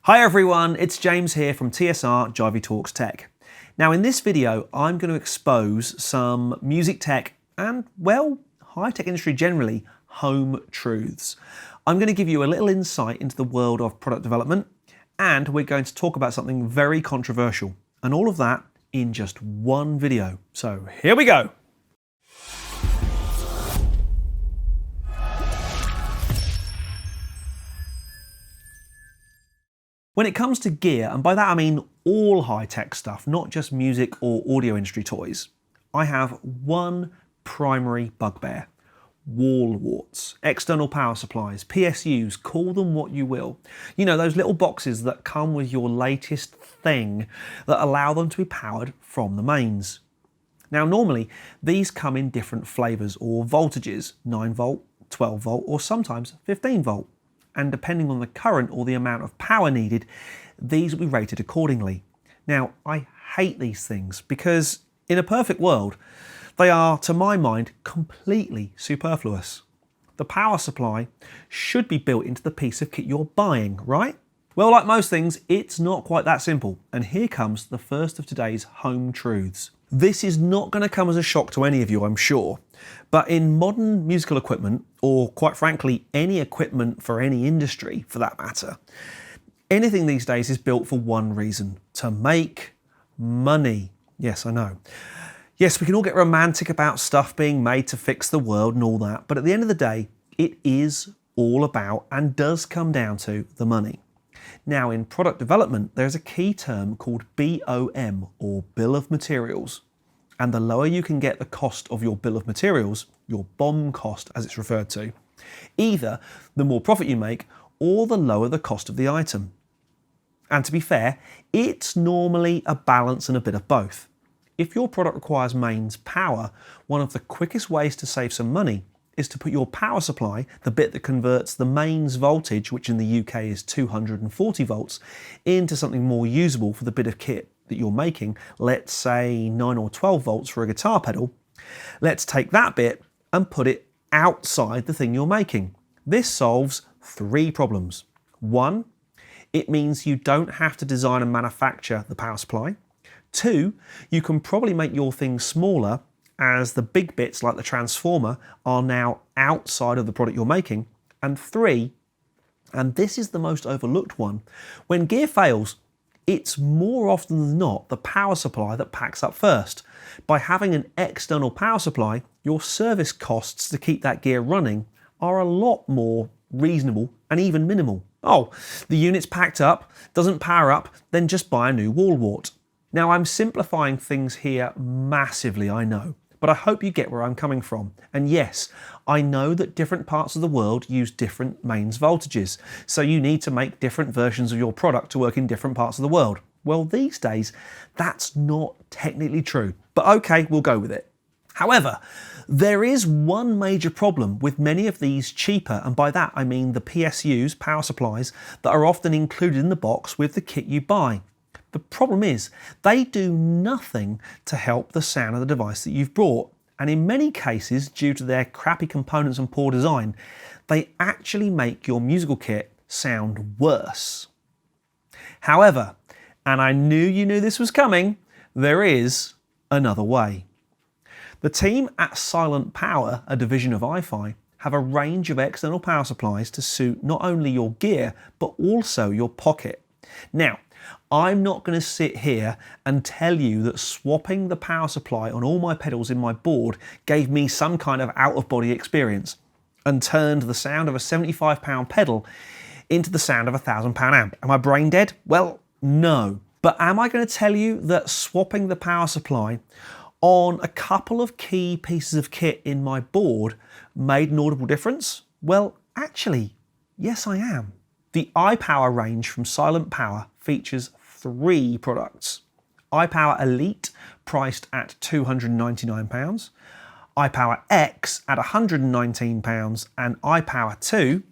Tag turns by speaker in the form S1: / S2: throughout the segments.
S1: Hi everyone, it's James here from TSR Jivey Talks Tech. Now in this video, I'm going to expose some music tech and, well, high-tech industry generally, home truths. I'm going to give you a little insight into the world of product development, and we're going to talk about something very controversial, and all of that in just one video. So here we go. When it comes to gear, and by that I mean all high-tech stuff, not just music or audio industry toys, I have one primary bugbear: wall warts. External power supplies, PSUs, call them what you will. You know, those little boxes that come with your latest thing that allow them to be powered from the mains. Now normally these come in different flavours or voltages, 9 volt, 12 volt or sometimes 15 volt. And depending on the current or the amount of power needed, these will be rated accordingly. Now, I hate these things because in a perfect world, they are, to my mind, completely superfluous. The power supply should be built into the piece of kit you're buying, right? Well, like most things, it's not quite that simple. And here comes the first of today's home truths. This is not going to come as a shock to any of you, I'm sure. But in modern musical equipment, or quite frankly, any equipment for any industry for that matter, anything these days is built for one reason: to make money. Yes, I know. Yes, we can all get romantic about stuff being made to fix the world and all that, but at the end of the day, it is all about and does come down to the money. Now, in product development, there's a key term called BOM, or Bill of Materials. And the lower you can get the cost of your bill of materials, your BOM cost as it's referred to, either the more profit you make or the lower the cost of the item. And to be fair, it's normally a balance and a bit of both. If your product requires mains power, one of the quickest ways to save some money is to put your power supply, the bit that converts the mains voltage, which in the UK is 240 volts, into something more usable for the bit of kit that you're making, let's say 9 or 12 volts for a guitar pedal. Let's take that bit and put it outside the thing you're making. This solves 3 problems. 1, it means you don't have to design and manufacture the power supply. 2, you can probably make your thing smaller, as the big bits like the transformer are now outside of the product you're making. And 3, and this is the most overlooked one, when gear fails, it's more often than not the power supply that packs up first. By having an external power supply, your service costs to keep that gear running are a lot more reasonable and even minimal. Oh, the unit's packed up, doesn't power up, then just buy a new wall wart. Now, I'm simplifying things here massively, I know, but I hope you get where I'm coming from. And yes, I know that different parts of the world use different mains voltages, so you need to make different versions of your product to work in different parts of the world. Well, these days, that's not technically true, but okay, we'll go with it. However, there is one major problem with many of these cheaper, and by that I mean the PSUs, power supplies, that are often included in the box with the kit you buy. The problem is, they do nothing to help the sound of the device that you've bought. And in many cases, due to their crappy components and poor design, they actually make your musical kit sound worse. However, and I knew you knew this was coming, there is another way. The team at Silent Power, a division of iFi, have a range of external power supplies to suit not only your gear, but also your pocket. Now, I'm not going to sit here and tell you that swapping the power supply on all my pedals in my board gave me some kind of out-of-body experience and turned the sound of a £75 pedal into the sound of a £1,000 amp. Am I brain dead? Well, no. But am I going to tell you that swapping the power supply on a couple of key pieces of kit in my board made an audible difference? Well, actually, yes I am. The iPower range from Silent Power features 3 products. iPower Elite, priced at £299, iPower X at £119, and iPower 2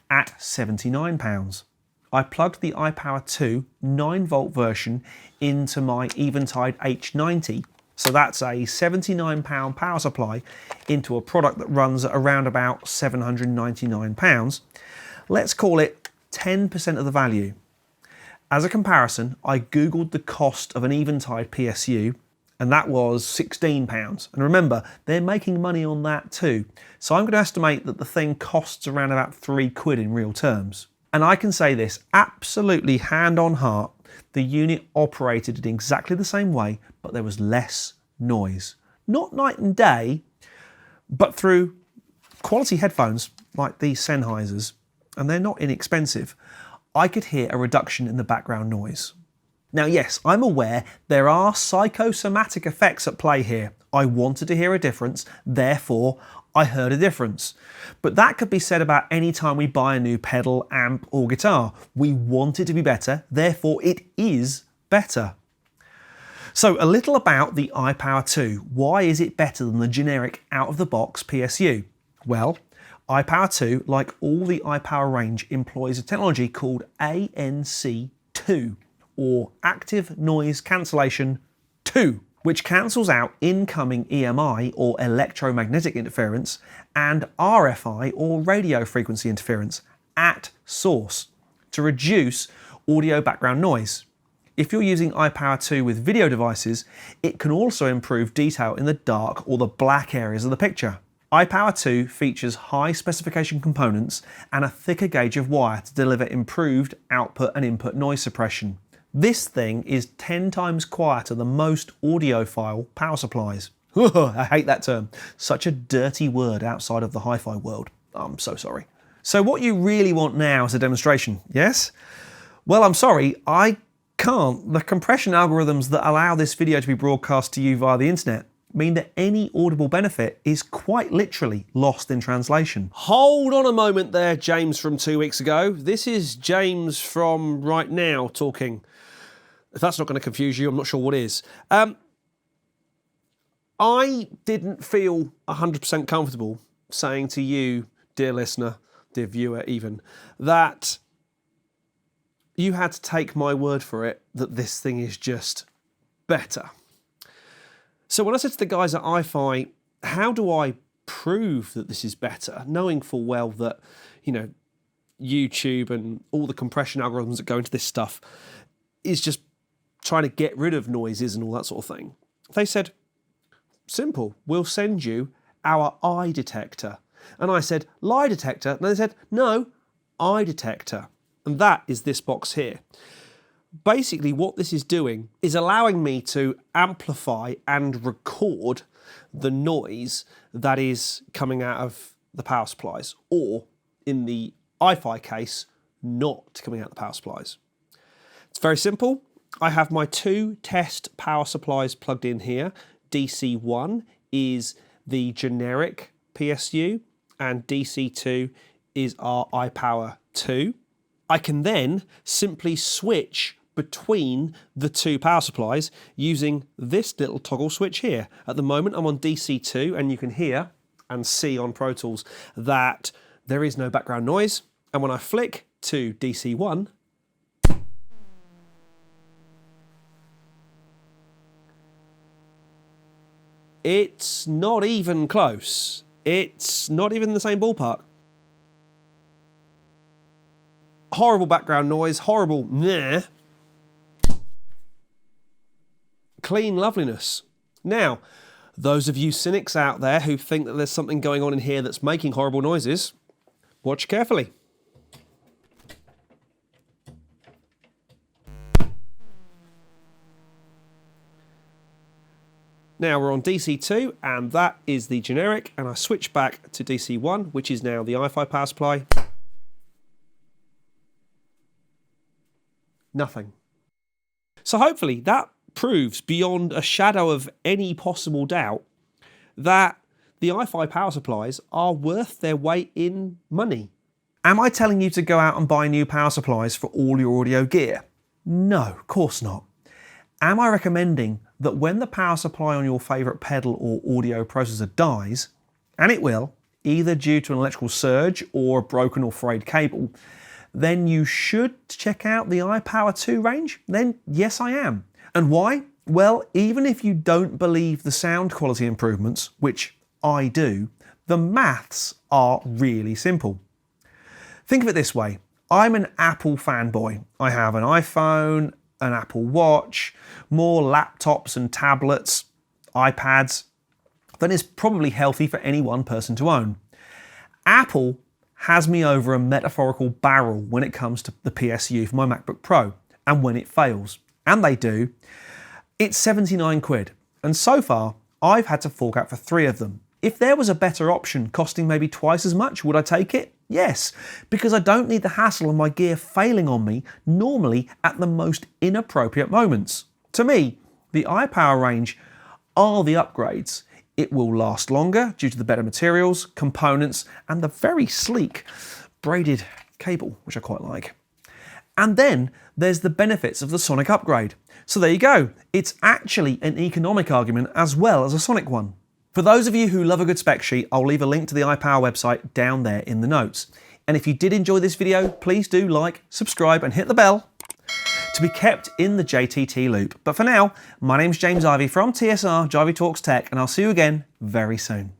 S1: at £79. I plugged the iPower 2 9 volt version into my Eventide H90, so that's a £79 power supply into a product that runs at around about £799. Let's call it 10% of the value. As a comparison, I googled the cost of an Eventide PSU, and that was £16. And remember, they're making money on that too. So I'm going to estimate that the thing costs around about £3 in real terms. And I can say this, absolutely hand on heart, the unit operated in exactly the same way, but there was less noise. Not night and day, but through quality headphones like these Sennheisers, and they're not inexpensive, I could hear a reduction in the background noise. Now yes, I'm aware there are psychosomatic effects at play here. I wanted to hear a difference, therefore I heard a difference. But that could be said about any time we buy a new pedal, amp or guitar. We want it to be better, therefore it is better. So a little about the iPower 2. Why is it better than the generic out-of-the-box PSU? Well, iPower 2, like all the iPower range, employs a technology called ANC2, or Active Noise Cancellation 2, which cancels out incoming EMI, or electromagnetic interference, and RFI, or radio frequency interference, at source, to reduce audio background noise. If you're using iPower 2 with video devices, it can also improve detail in the dark or the black areas of the picture. iPower 2 features high specification components and a thicker gauge of wire to deliver improved output and input noise suppression. This thing is 10 times quieter than most audiophile power supplies. I hate that term. Such a dirty word outside of the hi-fi world. I'm so sorry. So what you really want now is a demonstration, yes? Well, I'm sorry, I can't. The compression algorithms that allow this video to be broadcast to you via the internet mean that any audible benefit is quite literally lost in translation. Hold on a moment there, James from 2 weeks ago. This is James from right now talking. If that's not going to confuse you, I'm not sure what is. I didn't feel 100% comfortable saying to you, dear listener, dear viewer even, that you had to take my word for it that this thing is just better. So when I said to the guys at iFi, how do I prove that this is better, knowing full well that, you know, YouTube and all the compression algorithms that go into this stuff is just trying to get rid of noises and all that sort of thing. They said, simple, we'll send you our eye detector. And I said, lie detector? And they said, no, eye detector. And that is this box here. Basically what this is doing is allowing me to amplify and record the noise that is coming out of the power supplies, or in the iFi case, not coming out of the power supplies. It's very simple. I have my two test power supplies plugged in here. DC1 is the generic PSU and DC2 is our iPower 2. I can then simply switch between the two power supplies using this little toggle switch here. At the moment I'm on DC2 and you can hear and see on Pro Tools that there is no background noise, and when I flick to DC1, it's not even close. It's not even the same ballpark. Horrible background noise, horrible meh. Clean loveliness. Now, those of you cynics out there who think that there's something going on in here that's making horrible noises, watch carefully. Now we're on DC2 and that is the generic, and I switch back to DC1, which is now the iFi power supply. Nothing. So hopefully that proves beyond a shadow of any possible doubt that the iFi power supplies are worth their weight in money. Am I telling you to go out and buy new power supplies for all your audio gear? No, of course not. Am I recommending that when the power supply on your favourite pedal or audio processor dies, and it will, either due to an electrical surge or a broken or frayed cable, then you should check out the iPower 2 range? Then yes, I am. And why? Well, even if you don't believe the sound quality improvements, which I do, the maths are really simple. Think of it this way. I'm an Apple fanboy. I have an iPhone, an Apple Watch, more laptops and tablets, iPads than is probably healthy for any one person to own. Apple has me over a metaphorical barrel when it comes to the PSU for my MacBook Pro, and when it fails, and they do, it's 79 quid. And so far, I've had to fork out for 3 of them. If there was a better option costing maybe twice as much, would I take it? Yes, because I don't need the hassle of my gear failing on me, normally at the most inappropriate moments. To me, the iPower range are the upgrades. It will last longer due to the better materials, components, and the very sleek braided cable, which I quite like. And then there's the benefits of the sonic upgrade. So there you go. It's actually an economic argument as well as a sonic one. For those of you who love a good spec sheet, I'll leave a link to the iPower website down there in the notes. And if you did enjoy this video, please do like, subscribe, and hit the bell to be kept in the JTT loop. But for now, my name's James Ivey from TSR Jivey Talks Tech, and I'll see you again very soon.